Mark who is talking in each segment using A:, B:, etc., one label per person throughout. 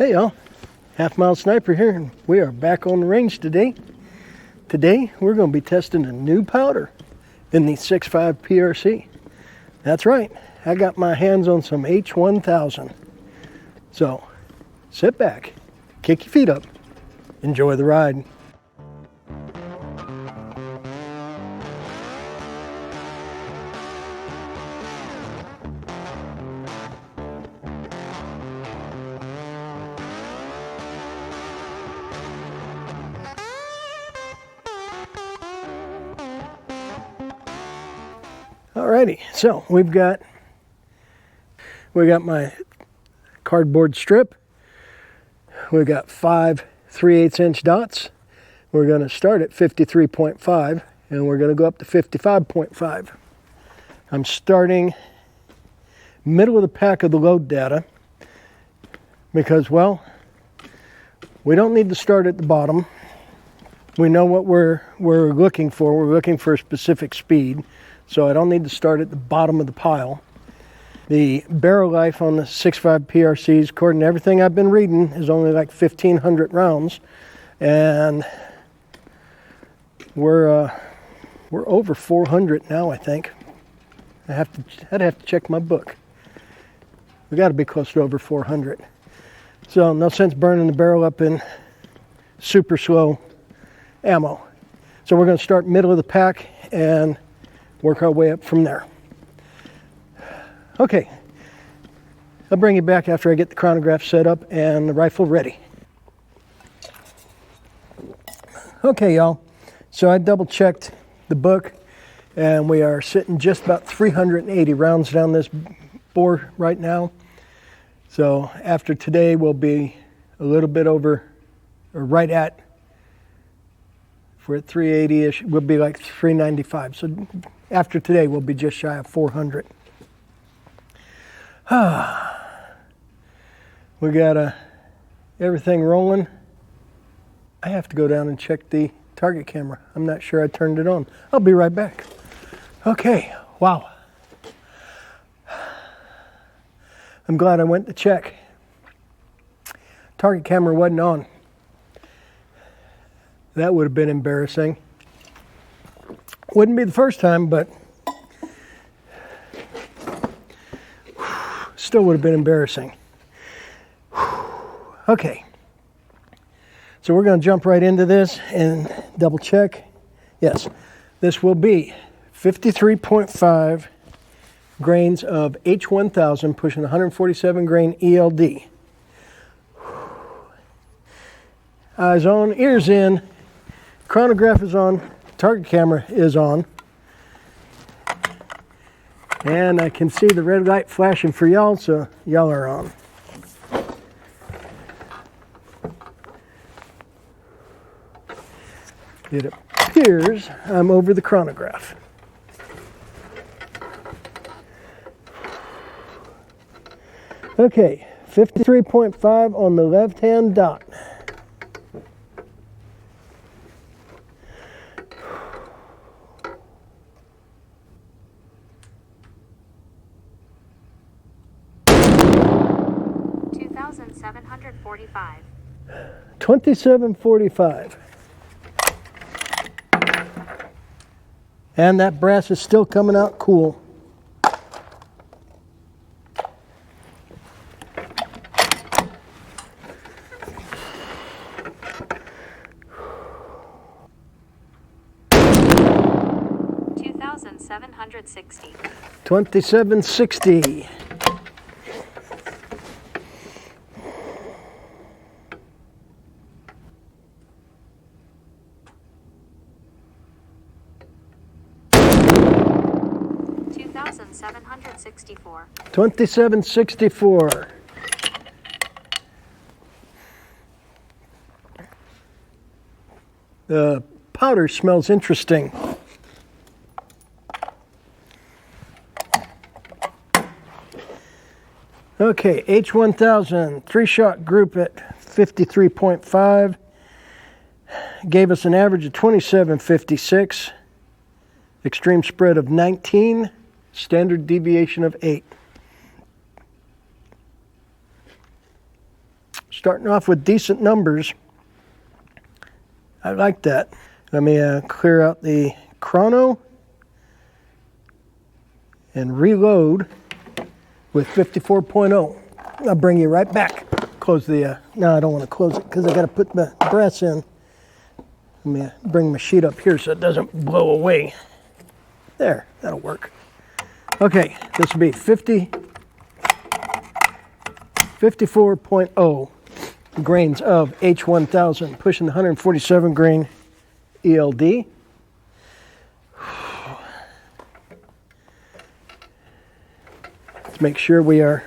A: Hey y'all, Halfmilesniper here, and we are back on the range today. Today we're going to be testing a new powder in the 6.5 PRC. That's right, I got my hands on some H1000. So sit back, kick your feet up, enjoy the ride. Alrighty, so we got my cardboard strip. We got 5 3/8" dots. We're going to start at 53.5 and we're going to go up to 55.5. I'm starting middle of the pack of the load data because, well, we don't need to start at the bottom. We know what we're looking for. We're looking for a specific speed. So I don't need to start at the bottom of the pile. The barrel life on the 6.5 PRCs, according to everything I've been reading, is only like 1,500 rounds. And we're over 400 now, I think. I'd have to check my book. We got to be close to over 400. So no sense burning the barrel up in super slow ammo. So we're going to start middle of the pack and work our way up from there. Okay, I'll bring you back after I get the chronograph set up and the rifle ready. Okay, y'all, so I double checked the book and we are sitting just about 380 rounds down this bore right now. So after today we'll be a little bit over, or right at, if we're at 380-ish, we'll be like 395. So after today, we'll be just shy of 400. We got everything rolling. I have to go down and check the target camera. I'm not sure I turned it on. I'll be right back. Okay, wow. I'm glad I went to check. Target camera wasn't on. That would have been embarrassing. Wouldn't be the first time, but still would have been embarrassing. Okay, so we're going to jump right into this and double check. Yes, this will be 53.5 grains of H1000 pushing 147 grain ELD. Eyes on, ears in, chronograph is on. Target camera is on, and I can see the red light flashing for y'all, so y'all are on. It appears I'm over the chronograph. Okay, 53.5 on the left-hand dot. $2,745. 2745. And that brass is still coming out cool. $2,760. 2760. $2,764. 2764. The powder smells interesting. Okay, H1000 3-shot group at 53.5 gave us an average of 2756, extreme spread of 19, standard deviation of 8. starting off with decent numbers. I like that. Let me clear out the chrono and reload with 54.0. I'll bring you right back. Close the, no, I don't want to close it because I got to put the brass in. Let me bring my sheet up here so it doesn't blow away. There, that'll work. Okay, this will be 54.0 grains of H1000, pushing the 147 grain ELD. Let's make sure we are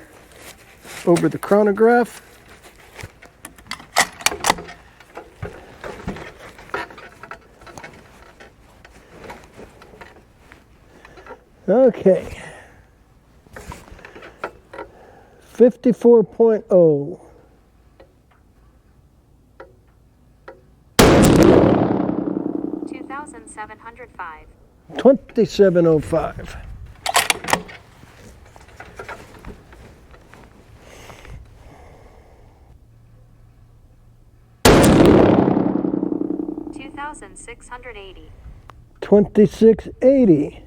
A: over the chronograph. Okay. 54.0.
B: 2,705.
A: 2705.
B: $2,680.
A: 2680.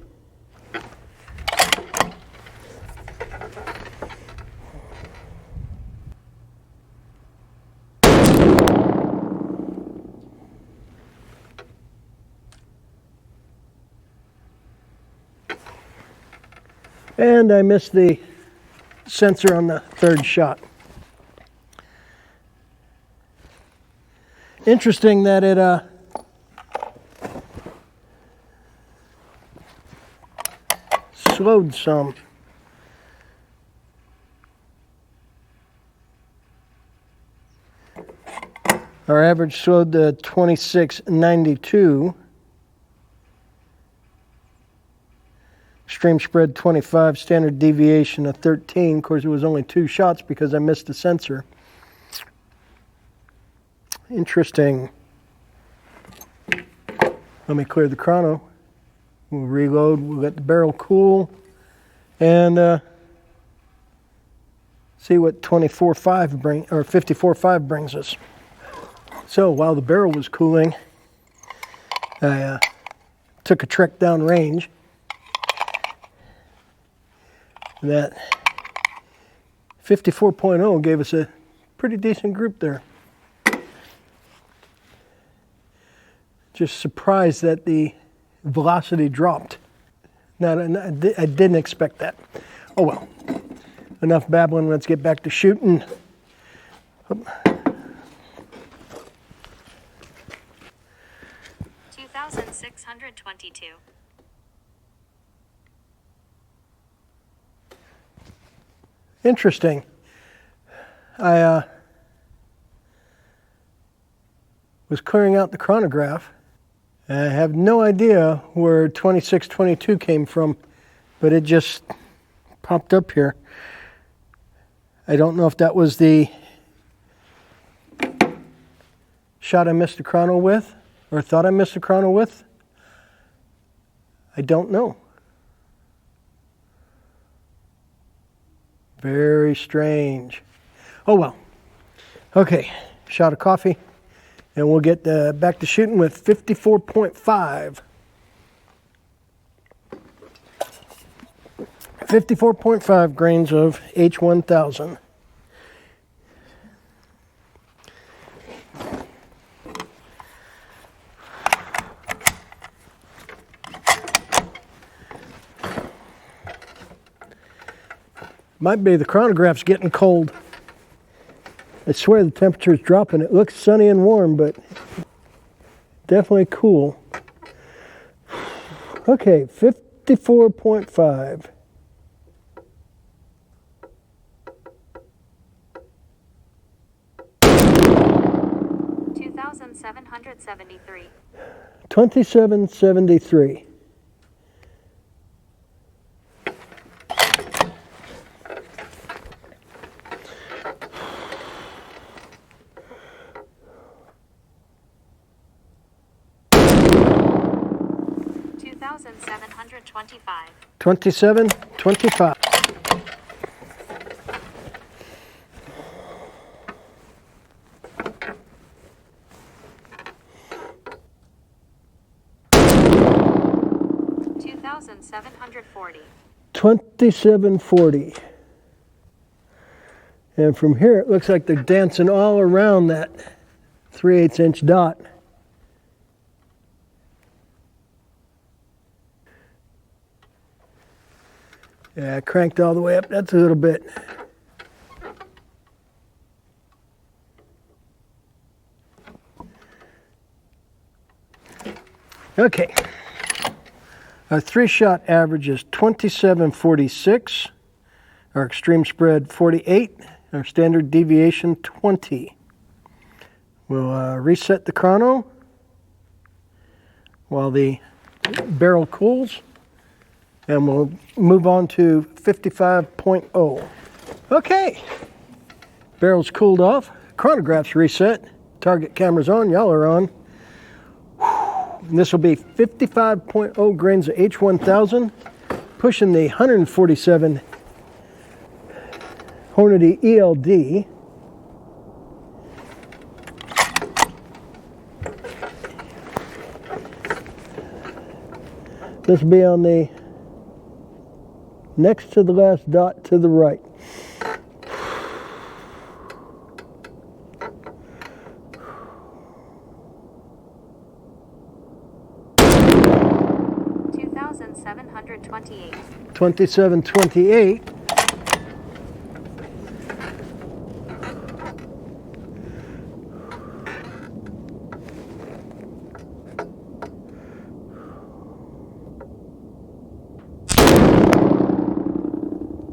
A: And I missed the sensor on the third shot. Interesting that it slowed some. Our average slowed to 2692. Stream spread 25, standard deviation of 13. Of course, it was only 2 shots because I missed the sensor. Interesting. Let me clear the chrono. We'll reload. We'll let the barrel cool, and see what 24.5 or 54.5 brings us. So while the barrel was cooling, I took a trek down range. That 54.0 gave us a pretty decent group there. Just surprised that the velocity dropped. I didn't expect that. Oh well, enough babbling, let's get back to shooting.
B: 2,622.
A: Interesting. I was clearing out the chronograph. I have no idea where 2622 came from, but it just popped up here. I don't know if that was the shot I missed the chrono with, or thought I missed the chrono with. I don't know. Very strange. Oh well. Okay, shot of coffee, and we'll get back to shooting with 54.5. 54.5 grains of H1000. Might be the chronograph's getting cold. I swear the temperature's dropping. It looks sunny and warm, but definitely cool. Okay, 54.5.
B: 2,773.
A: 2773.
B: 2,725.
A: 2725.
B: 2740.
A: 2740. And from here, it looks like they're dancing all around that 3/8 inch dot. Yeah, cranked all the way up. That's a little bit. Okay. Our 3-shot average is 2746. Our extreme spread 48. Our standard deviation 20. We'll reset the chrono while the barrel cools, and we'll move on to 55.0. Okay, barrel's cooled off, chronograph's reset, target camera's on, y'all are on. And this will be 55.0 grains of H1000, pushing the 147 Hornady ELD. This will be on the next to the last dot to the right.
B: $2,728.
A: 2728.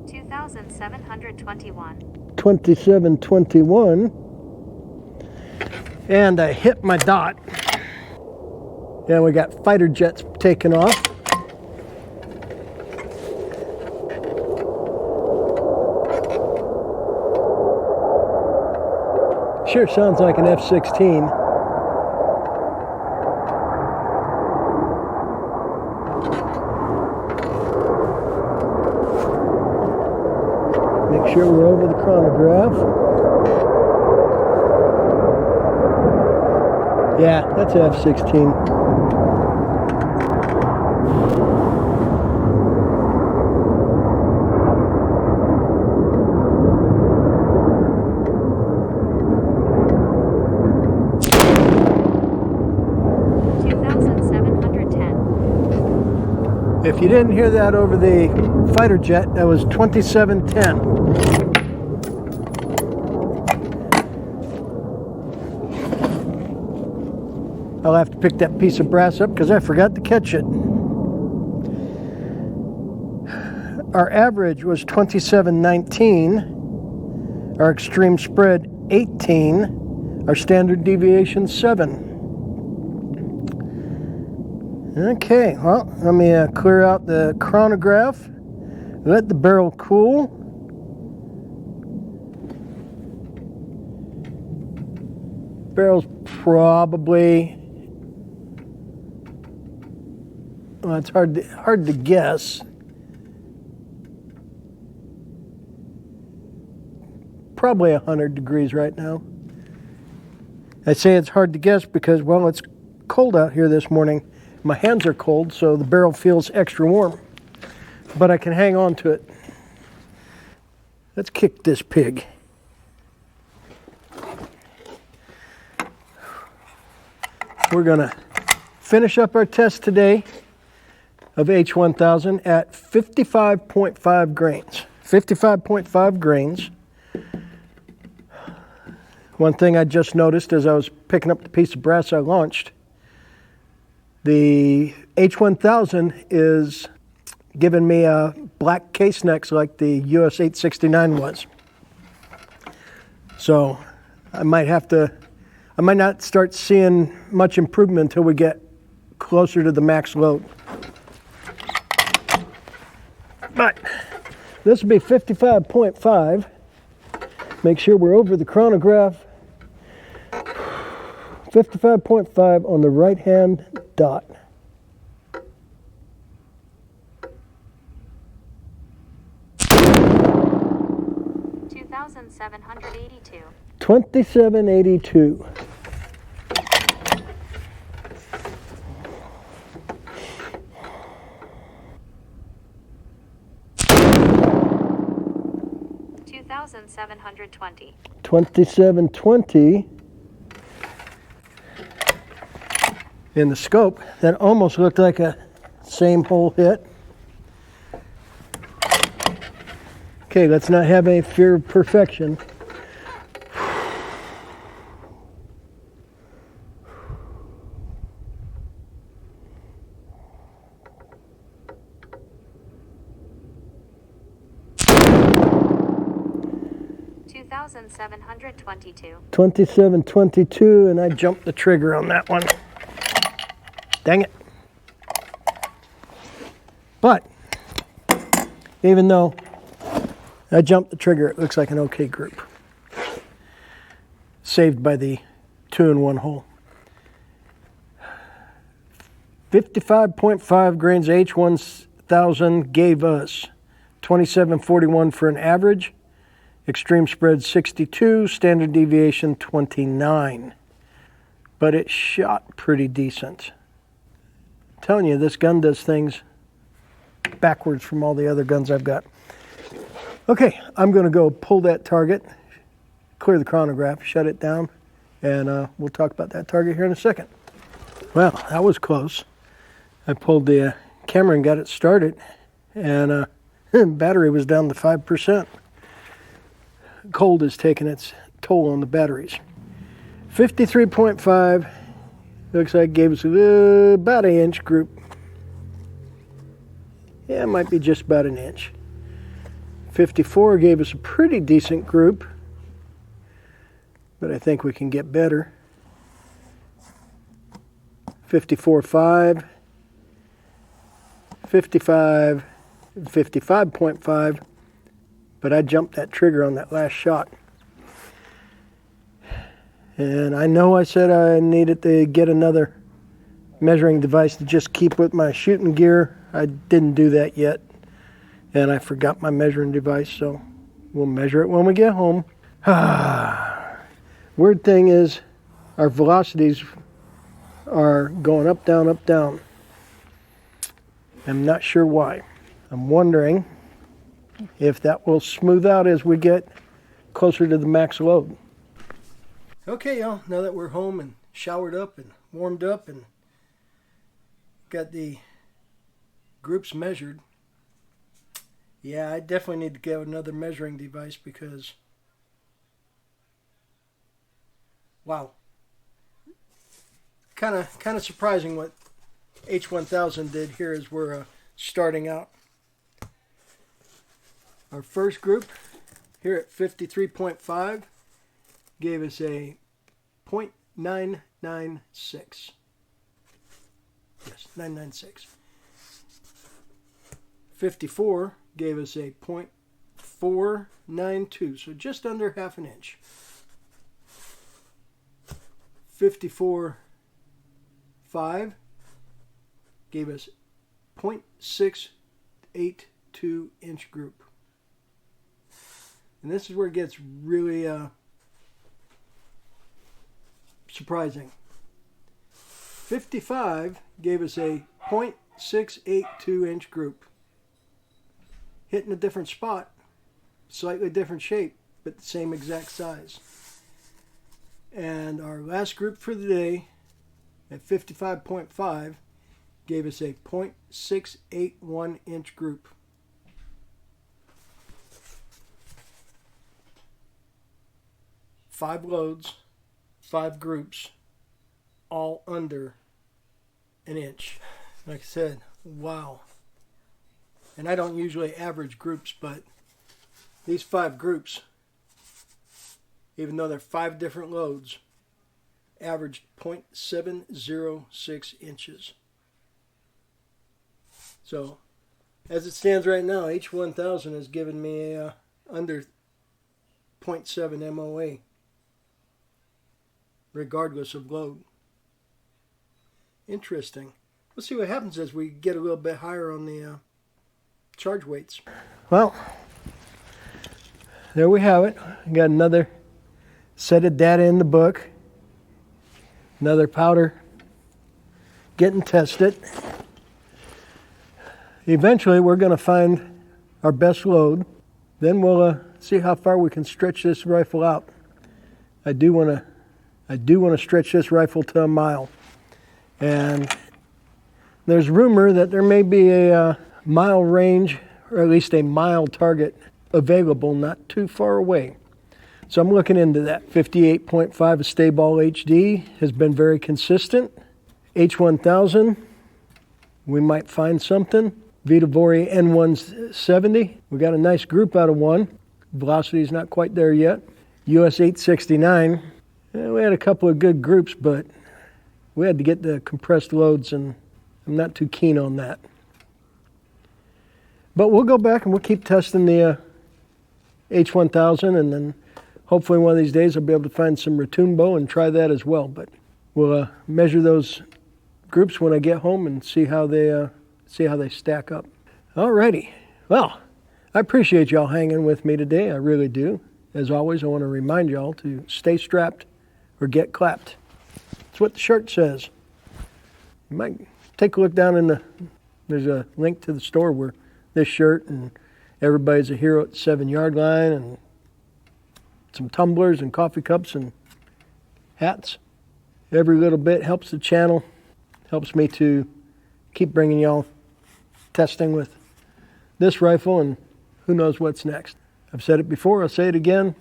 B: $2,721.
A: 2721. And I hit my dot. And we got fighter jets taking off. Sure sounds like an F-16. Make sure we're over the chronograph. Yeah, that's an F-16. If you didn't hear that over the fighter jet, that was 2710. I'll have to pick that piece of brass up because I forgot to catch it. Our average was 2719. Our extreme spread 18. Our standard deviation 7. Okay, well, let me clear out the chronograph, let the barrel cool. Barrel's probably, well, it's hard to guess. Probably 100 degrees right now. I say it's hard to guess because, well, it's cold out here this morning. My hands are cold, so the barrel feels extra warm. But I can hang on to it. Let's kick this pig. We're gonna finish up our test today of H1000 at 55.5 grains. 55.5 grains. One thing I just noticed as I was picking up the piece of brass I launched, the H1000 is giving me a black case necks like the US 869 was. So I might not start seeing much improvement until we get closer to the max load. But this will be 55.5. Make sure we're over the chronograph. 55.5 on the right hand dot.
B: $2,782.
A: 2782.
B: 2720.
A: 2720. In the scope, that almost looked like a same hole hit. Okay, let's not have any fear of perfection.
B: $2,722.
A: 2722, and I jumped the trigger on that one. Dang it. But, even though I jumped the trigger, it looks like an okay group. Saved by the 2-in-1 hole. 55.5 grains H1000 gave us 2741 for an average. Extreme spread 62, standard deviation 29. But it shot pretty decent. I'm telling you, this gun does things backwards from all the other guns I've got. Okay, I'm going to go pull that target, clear the chronograph, shut it down, and we'll talk about that target here in a second. Well, that was close. I pulled the camera and got it started, and battery was down to 5%. Cold has taken its toll on the batteries. 53.5 looks like it gave us about an inch group. Yeah, it might be just about an inch. 54 gave us a pretty decent group, but I think we can get better. 54.5, 55, 55.5. But I jumped that trigger on that last shot. And I know I said I needed to get another measuring device to just keep with my shooting gear. I didn't do that yet. And I forgot my measuring device, so we'll measure it when we get home. Weird thing is, our velocities are going up, down, up, down. I'm not sure why. I'm wondering if that will smooth out as we get closer to the max load. Okay, y'all, now that we're home and showered up and warmed up and got the groups measured, yeah, I definitely need to get another measuring device because, wow, kind of surprising what H1000 did here as we're starting out. Our first group here at 53.5 gave us a 0.996. Yes, 996. 54 gave us a 0.492, so just under half an inch. 54.5 gave us 0.682 inch group. And this is where it gets really surprising. 55 gave us a 0.682 inch group. Hitting a different spot, slightly different shape, but the same exact size. And our last group for the day at 55.5 gave us a 0.681 inch group. Five loads, 5 groups, all under an inch. Like I said, wow. And I don't usually average groups, but these 5 groups, even though they're 5 different loads, averaged 0.706 inches. So, as it stands right now, H1000 has given me a under 0.7 MOA, regardless of load. Interesting. Let's see what happens as we get a little bit higher on the charge weights. Well, there we have it. We got another set of data in the book. Another powder getting tested. Eventually we're going to find our best load. Then we'll see how far we can stretch this rifle out. I do want to stretch this rifle to a mile. And there's rumor that there may be a mile range, or at least a mile target available not too far away. So I'm looking into that. 58.5 of Stay Ball HD has been very consistent. H1000, we might find something. Vitavori N170, we got a nice group out of one. Velocity is not quite there yet. US 869, we had a couple of good groups, but we had to get the compressed loads, and I'm not too keen on that. But we'll go back and we'll keep testing the H1000, and then hopefully one of these days I'll be able to find some Retumbo and try that as well. But we'll measure those groups when I get home and see how they stack up. Alrighty, well, I appreciate y'all hanging with me today. I really do. As always, I want to remind y'all to stay strapped or get clapped. That's what the shirt says. You might take a look down there's a link to the store where this shirt and Everybody's a Hero at the 7-yard line, and some tumblers and coffee cups and hats. Every little bit helps the channel, helps me to keep bringing y'all testing with this rifle, and who knows what's next. I've said it before, I'll say it again.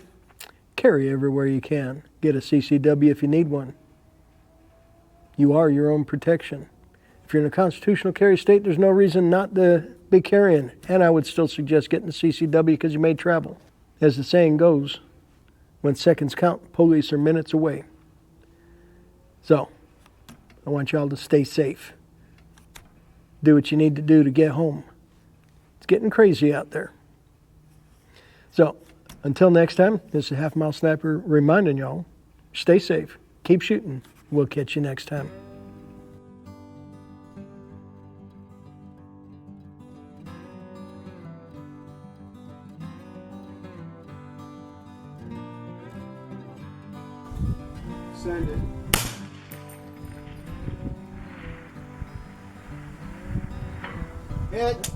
A: Carry everywhere you can. Get a CCW if you need one. You are your own protection. If you're in a constitutional carry state, there's no reason not to be carrying. And I would still suggest getting the CCW because you may travel. As the saying goes, when seconds count, police are minutes away. So, I want y'all to stay safe. Do what you need to do to get home. It's getting crazy out there. So, until next time, this is Halfmilesniper reminding y'all, stay safe, keep shooting. We'll catch you next time.
C: Send it. Hit.